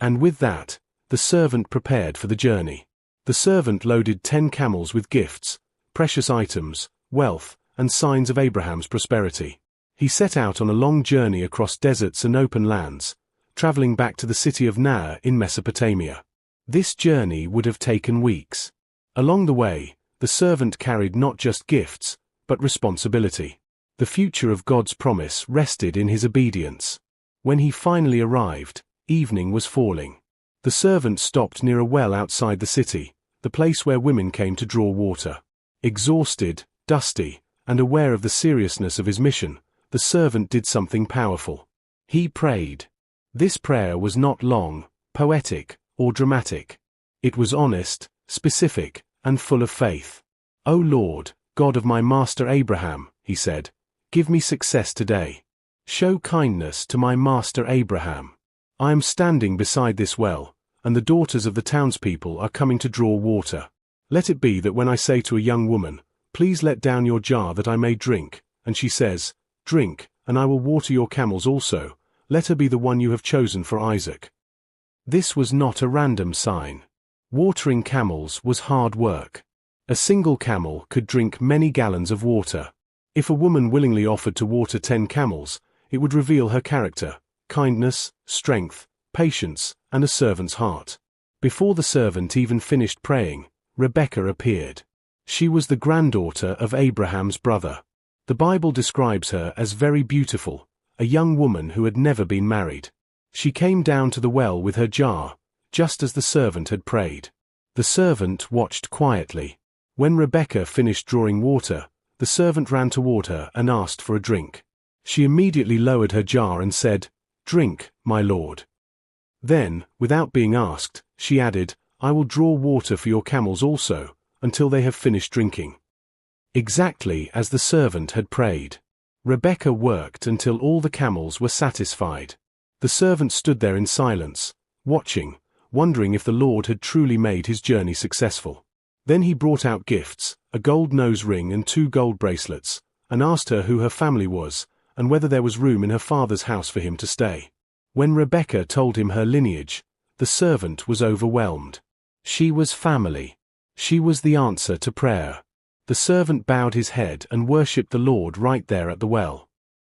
And with that, the servant prepared for the journey. The servant loaded 10 camels with gifts, precious items, wealth, and signs of Abraham's prosperity. He set out on a long journey across deserts and open lands, traveling back to the city of Nar in Mesopotamia. This journey would have taken weeks. Along the way, the servant carried not just gifts, but responsibility. The future of God's promise rested in his obedience. When he finally arrived, evening was falling. The servant stopped near a well outside the city, the place where women came to draw water. Exhausted, dusty, and aware of the seriousness of his mission, the servant did something powerful. He prayed. This prayer was not long, poetic, or dramatic. It was honest, specific, and full of faith. "O Lord, God of my master Abraham," he said, "give me success today. Show kindness to my master Abraham. I am standing beside this well, and the daughters of the townspeople are coming to draw water. Let it be that when I say to a young woman, 'Please let down your jar that I may drink,' and she says, 'Drink, and I will water your camels also,' let her be the one you have chosen for Isaac." This was not a random sign. Watering camels was hard work. A single camel could drink many gallons of water. If a woman willingly offered to water 10 camels, it would reveal her character, kindness, strength, patience, and a servant's heart. Before the servant even finished praying, Rebekah appeared. She was the granddaughter of Abraham's brother. The Bible describes her as very beautiful, a young woman who had never been married. She came down to the well with her jar, just as the servant had prayed. The servant watched quietly. When Rebekah finished drawing water, the servant ran toward her and asked for a drink. She immediately lowered her jar and said, "Drink, my lord." Then, without being asked, she added, "I will draw water for your camels also, until they have finished drinking." Exactly as the servant had prayed. Rebekah worked until all the camels were satisfied. The servant stood there in silence, watching, wondering if the Lord had truly made his journey successful. Then he brought out gifts, a gold nose ring and 2 gold bracelets, and asked her who her family was, and whether there was room in her father's house for him to stay. When Rebekah told him her lineage, the servant was overwhelmed. She was family. She was the answer to prayer. The servant bowed his head and worshipped the Lord right there at the well.